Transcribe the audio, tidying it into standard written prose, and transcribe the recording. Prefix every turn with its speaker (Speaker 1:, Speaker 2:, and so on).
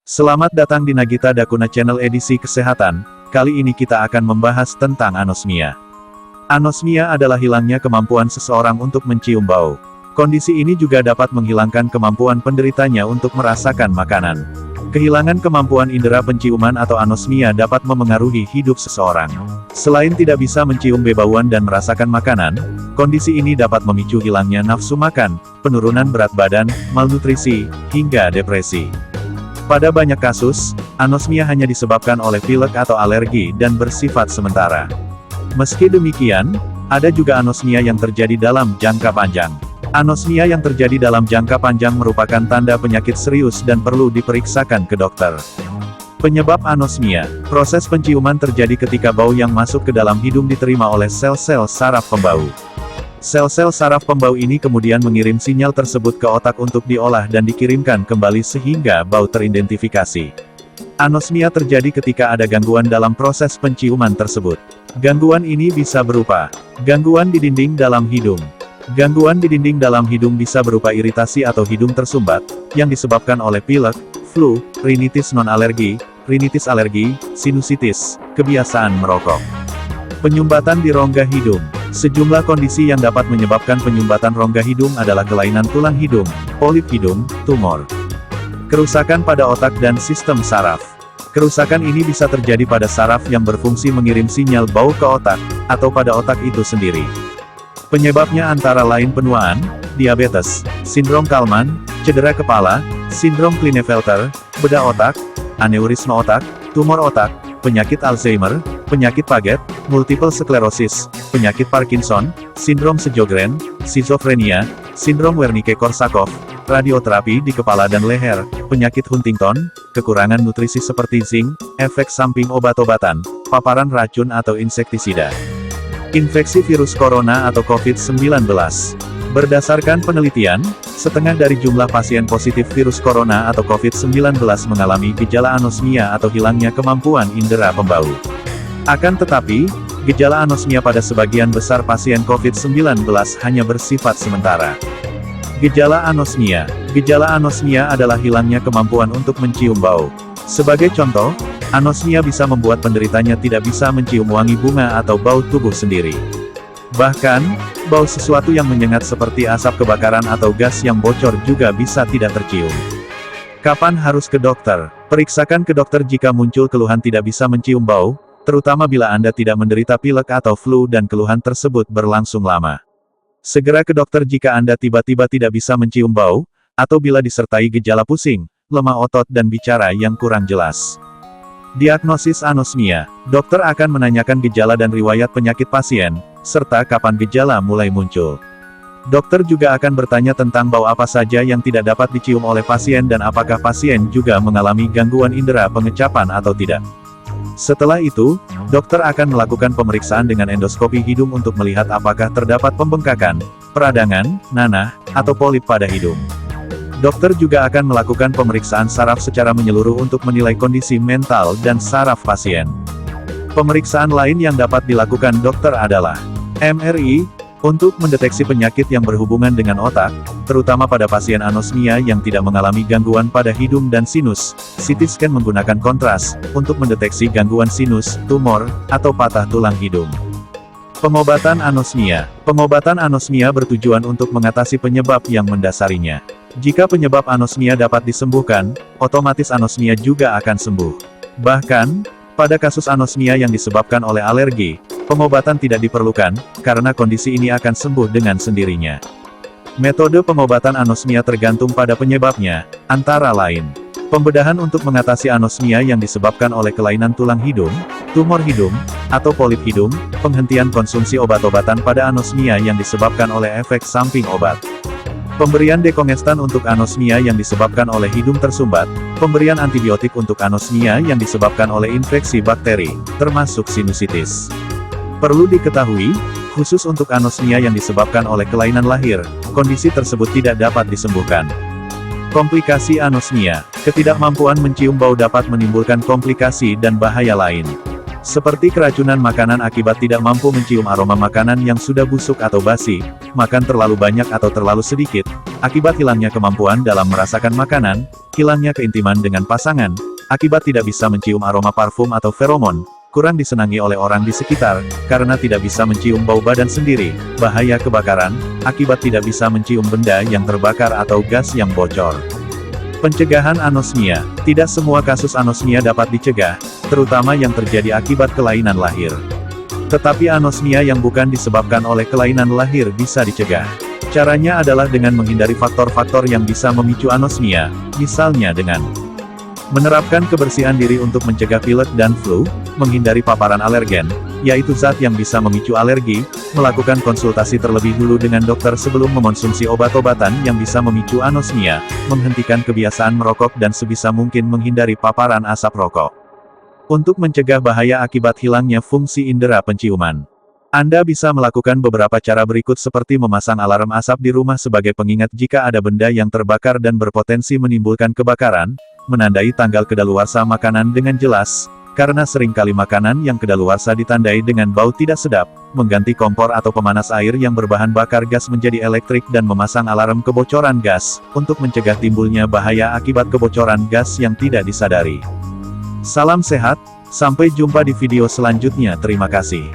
Speaker 1: Selamat datang di Nagita Dakuna Channel edisi kesehatan. Kali ini kita akan membahas tentang anosmia. Anosmia adalah hilangnya kemampuan seseorang untuk mencium bau. Kondisi ini juga dapat menghilangkan kemampuan penderitanya untuk merasakan makanan. Kehilangan kemampuan indera penciuman atau anosmia dapat memengaruhi hidup seseorang. Selain tidak bisa mencium bebauan dan merasakan makanan, kondisi ini dapat memicu hilangnya nafsu makan, penurunan berat badan, malnutrisi, hingga depresi. Pada banyak kasus, anosmia hanya disebabkan oleh pilek atau alergi dan bersifat sementara. Meski demikian, ada juga anosmia yang terjadi dalam jangka panjang. Anosmia yang terjadi dalam jangka panjang merupakan tanda penyakit serius dan perlu diperiksakan ke dokter. Penyebab anosmia, proses penciuman terjadi ketika bau yang masuk ke dalam hidung diterima oleh sel-sel saraf pembau. Sel-sel saraf pembau ini kemudian mengirim sinyal tersebut ke otak untuk diolah dan dikirimkan kembali sehingga bau teridentifikasi. Anosmia terjadi ketika ada gangguan dalam proses penciuman tersebut. Gangguan ini bisa berupa gangguan di dinding dalam hidung. Gangguan di dinding dalam hidung bisa berupa iritasi atau hidung tersumbat, yang disebabkan oleh pilek, flu, rinitis non-alergi, rinitis alergi, sinusitis, kebiasaan merokok. Penyumbatan di rongga hidung. Sejumlah kondisi yang dapat menyebabkan penyumbatan rongga hidung adalah kelainan tulang hidung, polip hidung, tumor. Kerusakan pada otak dan sistem saraf. Kerusakan ini bisa terjadi pada saraf yang berfungsi mengirim sinyal bau ke otak, atau pada otak itu sendiri. Penyebabnya antara lain penuaan, diabetes, sindrom Kallman, cedera kepala, sindrom Klinefelter, bedah otak, aneurisme otak, tumor otak, penyakit Alzheimer, penyakit Paget, multiple sklerosis, penyakit Parkinson, sindrom Sjögren, skizofrenia, sindrom Wernicke-Korsakoff, radioterapi di kepala dan leher, penyakit Huntington, kekurangan nutrisi seperti zinc, efek samping obat-obatan, paparan racun atau insektisida. Infeksi virus corona atau COVID-19. Berdasarkan penelitian, setengah dari jumlah pasien positif virus corona atau COVID-19 mengalami gejala anosmia atau hilangnya kemampuan indera pembau. Akan tetapi, gejala anosmia pada sebagian besar pasien COVID-19 hanya bersifat sementara. Gejala anosmia. Gejala anosmia adalah hilangnya kemampuan untuk mencium bau. Sebagai contoh, anosmia bisa membuat penderitanya tidak bisa mencium wangi bunga atau bau tubuh sendiri. Bahkan, bau sesuatu yang menyengat seperti asap kebakaran atau gas yang bocor juga bisa tidak tercium. Kapan harus ke dokter? Periksakan ke dokter jika muncul keluhan tidak bisa mencium bau, terutama bila Anda tidak menderita pilek atau flu dan keluhan tersebut berlangsung lama. Segera ke dokter jika Anda tiba-tiba tidak bisa mencium bau, atau bila disertai gejala pusing, lemah otot dan bicara yang kurang jelas. Diagnosis anosmia. Dokter akan menanyakan gejala dan riwayat penyakit pasien, serta kapan gejala mulai muncul. Dokter juga akan bertanya tentang bau apa saja yang tidak dapat dicium oleh pasien dan apakah pasien juga mengalami gangguan indera pengecapan atau tidak. Setelah itu, dokter akan melakukan pemeriksaan dengan endoskopi hidung untuk melihat apakah terdapat pembengkakan, peradangan, nanah, atau polip pada hidung. Dokter juga akan melakukan pemeriksaan saraf secara menyeluruh untuk menilai kondisi mental dan saraf pasien. Pemeriksaan lain yang dapat dilakukan dokter adalah MRI, untuk mendeteksi penyakit yang berhubungan dengan otak, terutama pada pasien anosmia yang tidak mengalami gangguan pada hidung dan sinus. CT scan menggunakan kontras, untuk mendeteksi gangguan sinus, tumor, atau patah tulang hidung. Pengobatan anosmia. Pengobatan anosmia bertujuan untuk mengatasi penyebab yang mendasarinya. Jika penyebab anosmia dapat disembuhkan, otomatis anosmia juga akan sembuh. Bahkan, pada kasus anosmia yang disebabkan oleh alergi, pengobatan tidak diperlukan, karena kondisi ini akan sembuh dengan sendirinya. Metode pengobatan anosmia tergantung pada penyebabnya, antara lain, pembedahan untuk mengatasi anosmia yang disebabkan oleh kelainan tulang hidung, tumor hidung, atau polip hidung, penghentian konsumsi obat-obatan pada anosmia yang disebabkan oleh efek samping obat. Pemberian dekongestan untuk anosmia yang disebabkan oleh hidung tersumbat, pemberian antibiotik untuk anosmia yang disebabkan oleh infeksi bakteri, termasuk sinusitis. Perlu diketahui, khusus untuk anosmia yang disebabkan oleh kelainan lahir, kondisi tersebut tidak dapat disembuhkan. Komplikasi anosmia. Ketidakmampuan mencium bau dapat menimbulkan komplikasi dan bahaya lain. Seperti keracunan makanan akibat tidak mampu mencium aroma makanan yang sudah busuk atau basi, makan terlalu banyak atau terlalu sedikit, akibat hilangnya kemampuan dalam merasakan makanan, hilangnya keintiman dengan pasangan, akibat tidak bisa mencium aroma parfum atau feromon, kurang disenangi oleh orang di sekitar, karena tidak bisa mencium bau badan sendiri, bahaya kebakaran, akibat tidak bisa mencium benda yang terbakar atau gas yang bocor. Pencegahan anosmia. Tidak semua kasus anosmia dapat dicegah, terutama yang terjadi akibat kelainan lahir. Tetapi anosmia yang bukan disebabkan oleh kelainan lahir bisa dicegah. Caranya adalah dengan menghindari faktor-faktor yang bisa memicu anosmia, misalnya dengan menerapkan kebersihan diri untuk mencegah pilek dan flu, menghindari paparan alergen, yaitu zat yang bisa memicu alergi, melakukan konsultasi terlebih dulu dengan dokter sebelum mengonsumsi obat-obatan yang bisa memicu anosmia, menghentikan kebiasaan merokok dan sebisa mungkin menghindari paparan asap rokok. Untuk mencegah bahaya akibat hilangnya fungsi indera penciuman, Anda bisa melakukan beberapa cara berikut seperti memasang alarm asap di rumah sebagai pengingat jika ada benda yang terbakar dan berpotensi menimbulkan kebakaran, menandai tanggal kedaluarsa makanan dengan jelas, karena seringkali makanan yang kedaluarsa ditandai dengan bau tidak sedap, mengganti kompor atau pemanas air yang berbahan bakar gas menjadi elektrik dan memasang alarm kebocoran gas, untuk mencegah timbulnya bahaya akibat kebocoran gas yang tidak disadari. Salam sehat, sampai jumpa di video selanjutnya. Terima kasih.